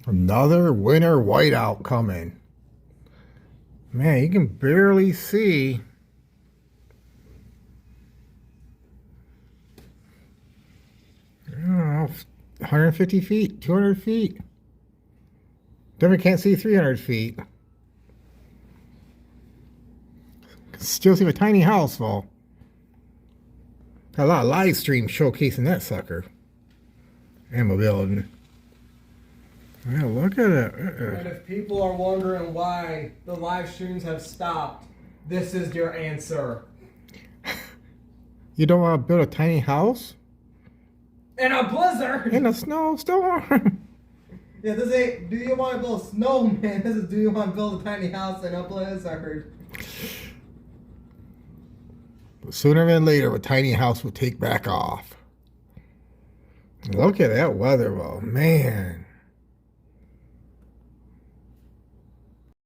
Another winter whiteout coming. Man, you can barely see. I don't know, 150 feet, 200 feet. Definitely can't see 300 feet. Still see a tiny house fall. Got a lot of live streams showcasing that sucker. And my building. Yeah, look at it. And if people are wondering why the live streams have stopped, this is your answer. You don't want to build a tiny house? In a blizzard! In a snowstorm? Yeah, this ain't do you want to build a snowman? This is do you want to build a tiny house in a blizzard? Sooner than later, a tiny house will take back off. Look at that weather, well, man.